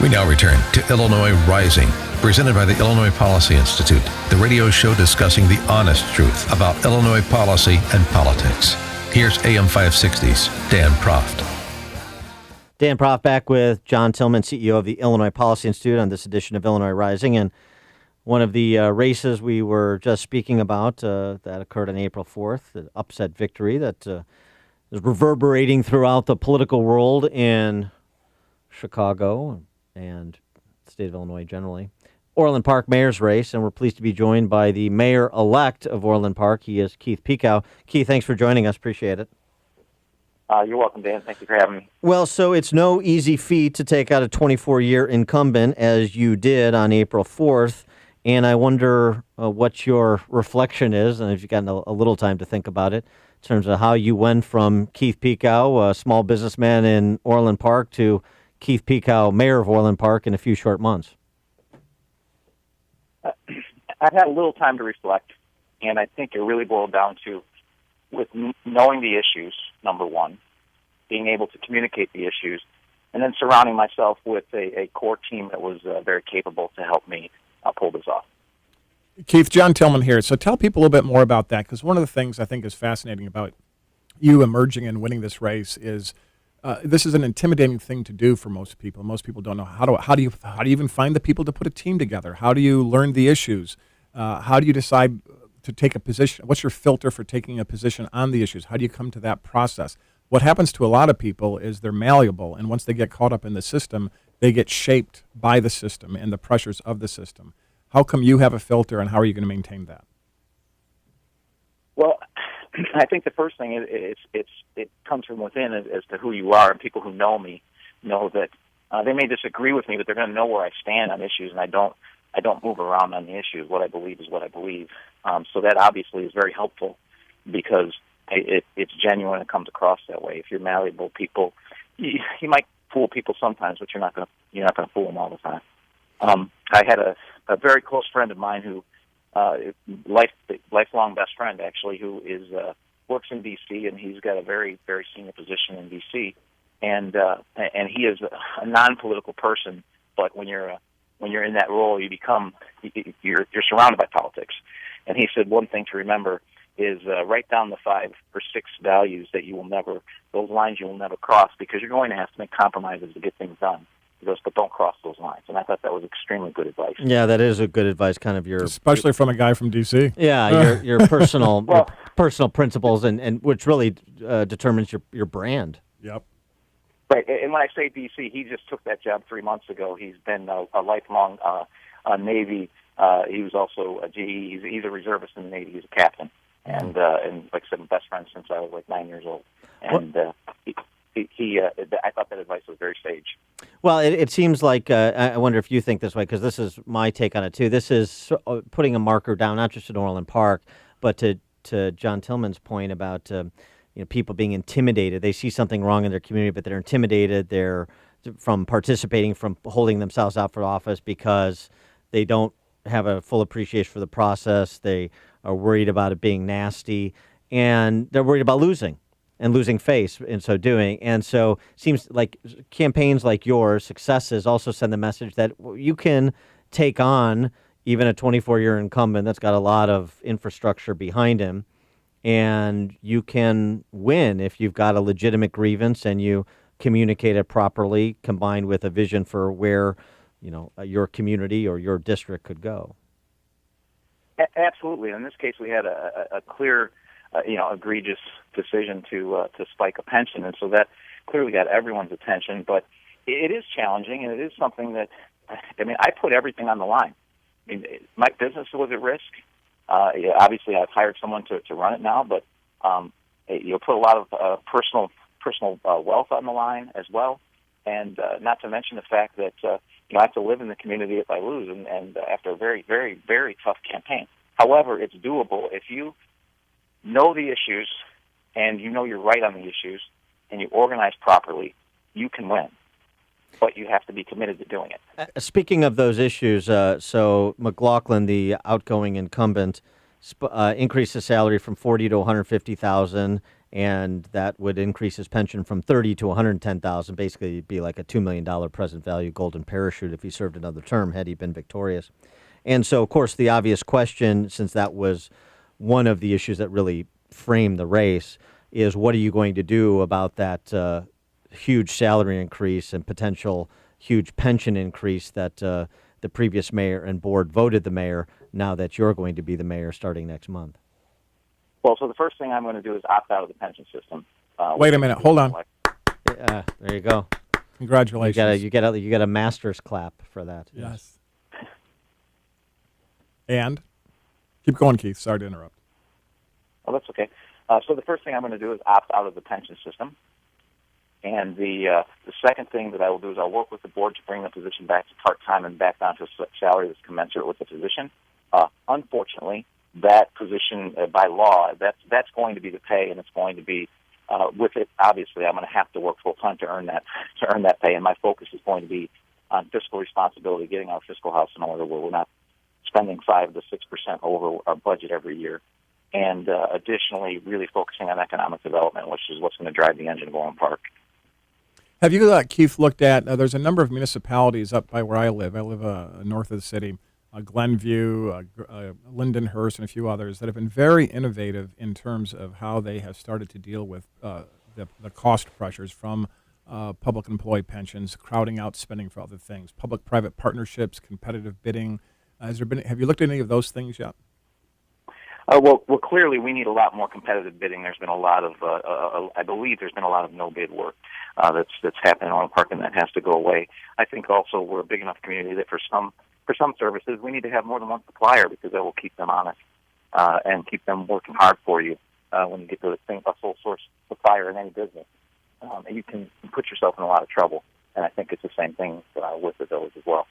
We now return to Illinois Rising, presented by the Illinois Policy Institute, the radio show discussing the honest truth about Illinois policy and politics. Here's AM 560's Dan Proft. Dan Proft back with John Tillman, CEO of the Illinois Policy Institute, on this edition of Illinois Rising. And one of the races we were just speaking about that occurred on April 4th, the upset victory that is reverberating throughout the political world in Chicago and the state of Illinois generally. Orland Park mayor's race, and we're pleased to be joined by the mayor-elect of Orland Park. He is Keith Pekau. Keith, thanks for joining us. Appreciate it. You're welcome, Dan. Thank you for having me. Well, so it's no easy feat to take out a 24-year incumbent, as you did on April 4th, and I wonder what your reflection is, and if you've gotten a little time to think about it, in terms of how you went from Keith Pekau, a small businessman in Orland Park, to Keith Pekau, mayor of Orland Park, in a few short months. I've had a little time to reflect, and I think it really boiled down to, with knowing the issues, number one, being able to communicate the issues, and then surrounding myself with a core team that was very capable to help me pull this off. Keith, John Tillman here. So tell people a little bit more about that, because one of the things I think is fascinating about you emerging and winning this race is this is an intimidating thing to do for most people. Most people don't know how do you even find the people to put a team together? How do you learn the issues? How do you decide to take a position? What's your filter for taking a position on the issues? How do you come to that process? What happens to a lot of people is they're malleable, and once they get caught up in the system, they get shaped by the system and the pressures of the system. How come you have a filter, and how are you going to maintain that? Well, I think the first thing is it comes from within as to who you are, and people who know me know that they may disagree with me, but they're going to know where I stand on issues, and I don't move around on the issues. What I believe is what I believe. So that obviously is very helpful because it's genuine. It comes across that way. If you're malleable, people you might fool people sometimes, but you're not going to fool them all the time. I had a very close friend of mine who lifelong best friend actually, who is works in D.C. and he's got a very very senior position in D.C. and he is a non-political person, but when you're in that role, you're surrounded by politics. And he said one thing to remember is write down the 5 or 6 values that those lines you will never cross, because you're going to have to make compromises to get things done. He goes, but don't cross those lines. And I thought that was extremely good advice. Yeah, that is a good advice, kind of especially from a guy from D.C. Yeah, your personal your personal principles, and which really determines your brand. Yep. Right, and when I say D.C., he just took that job 3 months ago. He's been a lifelong Navy. He was also a GE. He's a reservist in the Navy. He's a captain, and like I said, best friend since I was like 9 years old. And I thought that advice was very sage. Well, it seems like I wonder if you think this way, because this is my take on it too. This is putting a marker down, not just in Orland Park, but to John Tillman's point about people being intimidated. They see something wrong in their community, but they're intimidated. They're from participating, from holding themselves out for office because they don't have a full appreciation for the process. They are worried about it being nasty, and they're worried about losing face in so doing. And so it seems like campaigns like yours, successes, also send the message that you can take on even a 24-year incumbent that's got a lot of infrastructure behind him, and you can win if you've got a legitimate grievance and you communicate it properly, combined with a vision for where your community or your district could go. Absolutely. In this case, we had a clear, egregious decision to spike a pension, and so that clearly got everyone's attention. But it is challenging, and it is something that, I put everything on the line. My business was at risk. Obviously, I've hired someone to run it now, but you'll put a lot of personal wealth on the line as well, and not to mention the fact that I have to live in the community if I lose, and after a very, very, very tough campaign. However, it's doable if you know the issues and you know you're right on the issues and you organize properly. You can win, but you have to be committed to doing it. Speaking of those issues, so McLaughlin, the outgoing incumbent, increased the salary from $40,000 to $150,000, and that would increase his pension from 30 to 110,000. Basically, it'd be like a $2 million present value golden parachute if he served another term had he been victorious. And so, of course, the obvious question, since that was one of the issues that really framed the race, is what are you going to do about that huge salary increase and potential huge pension increase that the previous mayor and board voted the mayor, now that you're going to be the mayor starting next month? Well, so the first thing I'm going to do is opt out of the pension system. Wait a minute. Hold on. There you go. Congratulations. You get a master's clap for that. Yes. And keep going, Keith. Sorry to interrupt. Oh, that's okay. So the first thing I'm going to do is opt out of the pension system. And the second thing that I will do is I'll work with the board to bring the position back to part-time and back down to a salary that's commensurate with the position. Unfortunately, that position, by law, that's going to be the pay, and it's going to be with it. Obviously, I'm going to have to work full-time to earn that pay, and my focus is going to be on fiscal responsibility, getting our fiscal house in order where we're not spending 5 to 6% over our budget every year, and additionally, really focusing on economic development, which is what's going to drive the engine of Orland Park. Have you, Keith, looked at, there's a number of municipalities up by where I live. I live north of the city, Glenview, Lindenhurst, and a few others that have been very innovative in terms of how they have started to deal with the cost pressures from public employee pensions, crowding out spending for other things, public-private partnerships, competitive bidding. Have you looked at any of those things yet? Well, clearly we need a lot more competitive bidding. There's been a lot of, I believe there's been a lot of no-bid work that's happened in Orland Park, and that has to go away. I think also we're a big enough community that for some services we need to have more than one supplier, because that will keep them honest and keep them working hard for you when you get to a sole source supplier in any business. You can put yourself in a lot of trouble, and I think it's the same thing with the village as well.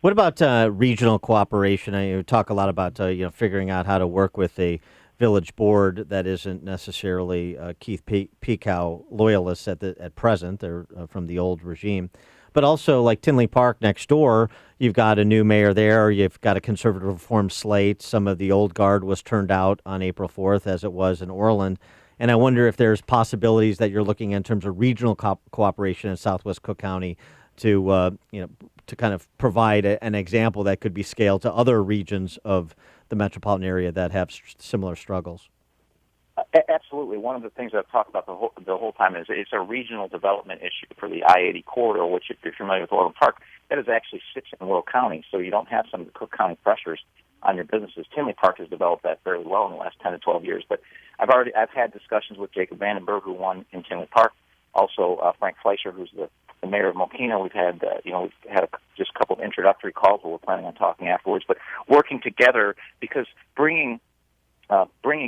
What about regional cooperation? You talk a lot about figuring out how to work with a village board that isn't necessarily Keith Pekau loyalists at present. They're from the old regime. But also, like Tinley Park next door, you've got a new mayor there. You've got a conservative reform slate. Some of the old guard was turned out on April 4th, as it was in Orland. And I wonder if there's possibilities that you're looking at in terms of regional cooperation in Southwest Cook County to kind of provide an example that could be scaled to other regions of the metropolitan area that have similar struggles. Absolutely. One of the things I've talked about the whole time is it's a regional development issue for the I-80 corridor, which, if you're familiar with Orland Park, that is actually sits in Will County, so you don't have some of the Cook County pressures on your businesses. Tinley Park has developed that fairly well in the last 10 to 12 years, but I've had discussions with Jacob Vandenberg, who won in Tinley Park, also Frank Fleischer, who's the mayor of Mokina. We've had just a couple of introductory calls, but we're planning on talking afterwards. But working together, because bringing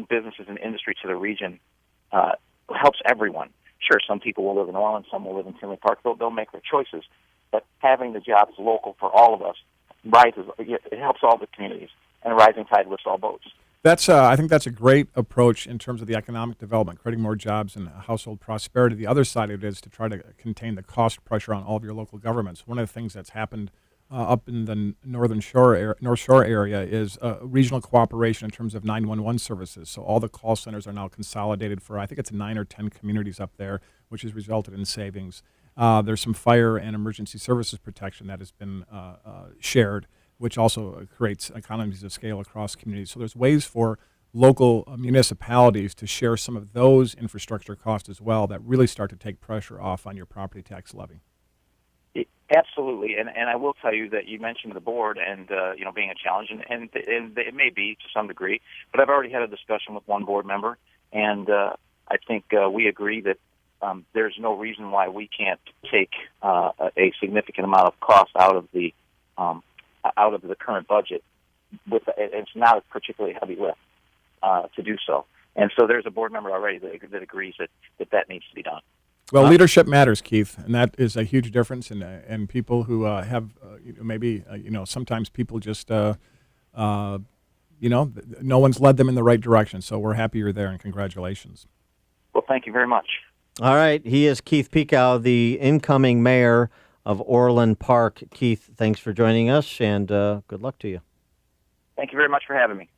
businesses and industry to the region helps everyone. Sure, some people will live in Orland, some will live in Tinley Park. They'll make their choices, but having the jobs local for all of us it helps all the communities, and a rising tide lifts all boats. I think that's a great approach in terms of the economic development, creating more jobs and household prosperity. The other side of it is to try to contain the cost pressure on all of your local governments. One of the things that's happened up in the North Shore area is regional cooperation in terms of 911 services. So all the call centers are now consolidated for, I think it's 9 or 10 communities up there, which has resulted in savings. There's some fire and emergency services protection that has been shared, which also creates economies of scale across communities. So there's ways for local municipalities to share some of those infrastructure costs as well that really start to take pressure off on your property tax levy. Absolutely, and I will tell you that you mentioned the board and being a challenge, and it may be to some degree, but I've already had a discussion with one board member, and I think we agree that there's no reason why we can't take a significant amount of cost out of the current budget. It's not a particularly heavy lift to do so, and so there's a board member already that agrees that needs to be done. Well, leadership matters, Keith, and that is a huge difference. And people who have sometimes people just no one's led them in the right direction. So we're happy you're there, and congratulations. Well, thank you very much. All right, he is Keith Pekau, the incoming mayor of Orland Park. Keith, thanks for joining us, and good luck to you. Thank you very much for having me.